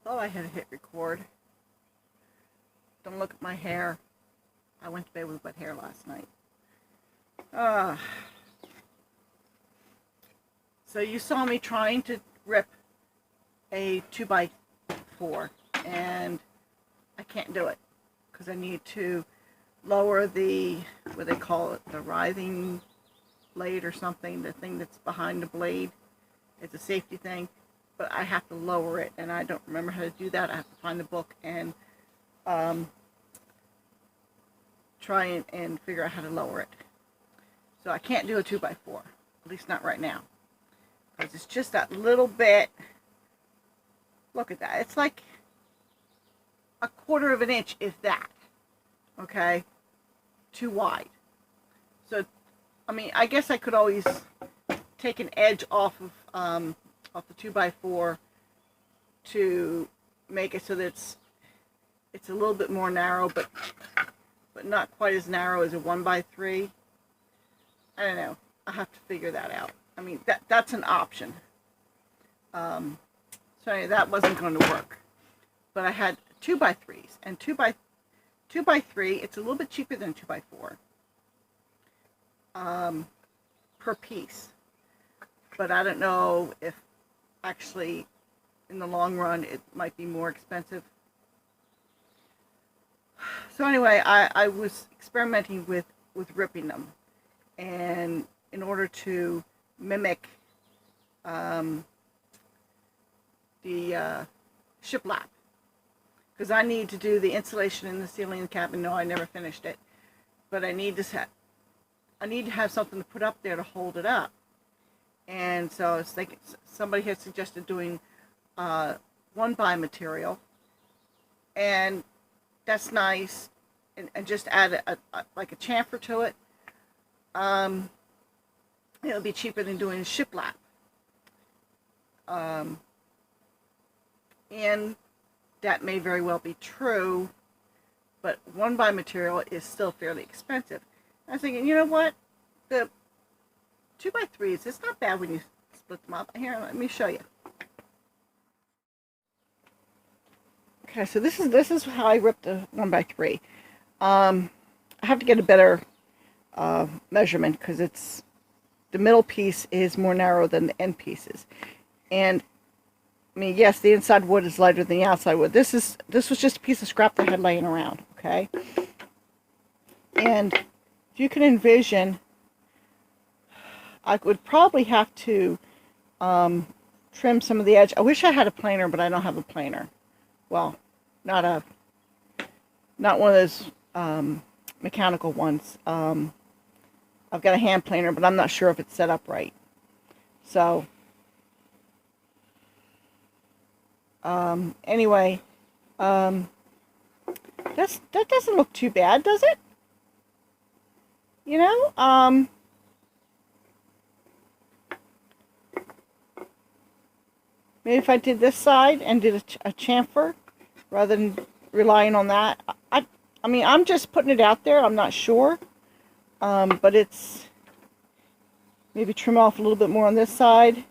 Thought I had hit record. Don't look at my hair. I went to bed with wet hair last night. So you saw me trying to rip a 2x4 and I can't do it because I need to lower the, what they call it, the writhing blade or something, the thing that's behind the blade. It's a safety thing, but I have to lower it and I don't remember how to do that. I have to find the book and try and figure out how to lower it. So I can't do a 2x4, at least not right now, because it's just that little bit. Look at that. It's like a quarter of an inch, if that. Okay, too wide. So, I mean, I guess I could always take an edge off of the 2x4 to make it so that it's a little bit more narrow, but not quite as narrow as a 1x3. I don't know. I'll have to figure that out. I mean, that's an option. So anyway, that wasn't going to work. But I had 2x3s, and 2x3, it's a little bit cheaper than 2x4 per piece. But I don't know if actually in the long run it might be more expensive. So anyway, I was experimenting with ripping them, and in order to mimic the shiplap, because I need to do the insulation in the ceiling of the cabin. No, I never finished it, but I need to have something to put up there to hold it up. And so I was thinking, somebody had suggested doing 1x material, and that's nice, and just add like a chamfer to it. It'll be cheaper than doing shiplap. And that may very well be true, but 1x material is still fairly expensive. I was thinking, you know what, the 2x3s, it's not bad when you split them up. Here, let me show you. Okay, so this is how I ripped the 1x3. I have to get a better measurement because the middle piece is more narrow than the end pieces. And I mean, yes, the inside wood is lighter than the outside wood. This was just a piece of scrap that I had laying around, okay? And if you can envision, I would probably have to trim some of the edge. I wish I had a planer, but I don't have a planer. Well, not one of those mechanical ones. I've got a hand planer, but I'm not sure if it's set up right. So anyway, that doesn't look too bad, does it? You know, maybe if I did this side and did a chamfer rather than relying on that. I mean, I'm just putting it out there. I'm not sure. But it's maybe trim off a little bit more on this side.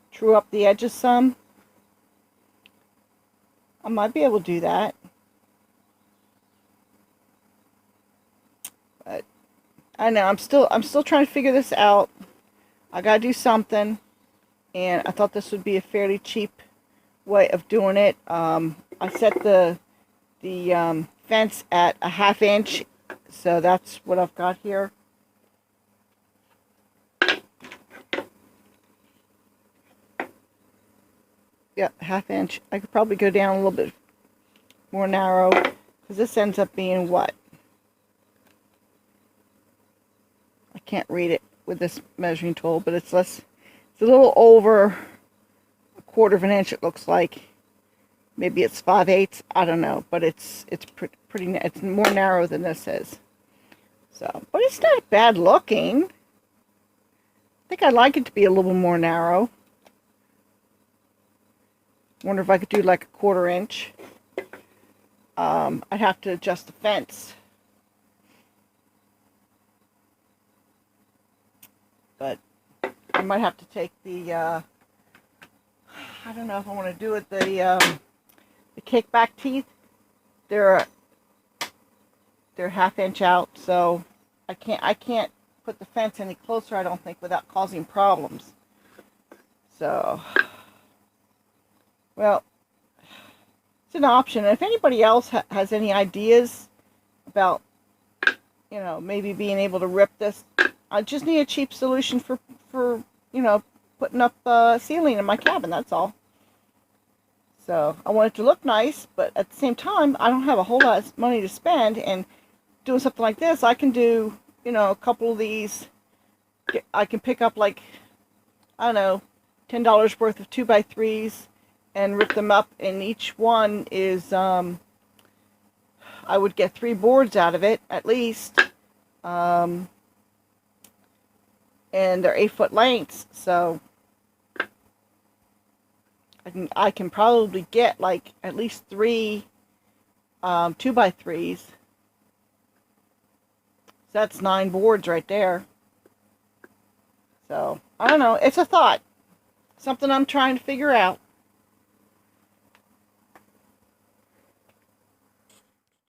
True up the edges some. I might be able to do that. But I know I'm still trying to figure this out. I gotta do something. And I thought this would be a fairly cheap way of doing it. I set the fence at a 1/2 inch, so that's what I've got here. Yeah, 1/2 inch. I could probably go down a little bit more narrow, because this ends up being what? I can't read it with this measuring tool, but it's less. It's a little over a quarter of an inch, it looks like. Maybe it's 5/8. I don't know, but it's pretty. It's more narrow than this is. So, but it's not bad looking. I think I'd like it to be a little more narrow. Wonder if I could do like a 1/4 inch. I'd have to adjust the fence. But I might have to take the, I don't know if I want to do it, the the kickback teeth, they're 1/2 inch out, so I can't put the fence any closer, I don't think, without causing problems. So, well, it's an option. And if anybody else has any ideas about, you know, maybe being able to rip this, I just need a cheap solution for you know, putting up ceiling in my cabin, that's all. So I want it to look nice, but at the same time, I don't have a whole lot of money to spend, and doing something like this, I can do, you know, a couple of these. I can pick up, like, I don't know, $10 worth of 2x3s and rip them up, and each one is, I would get 3 boards out of it, at least. And they're 8-foot lengths, so I can probably get, like, at least 3 2x3s. So that's 9 boards right there. So I don't know, it's a thought, something I'm trying to figure out.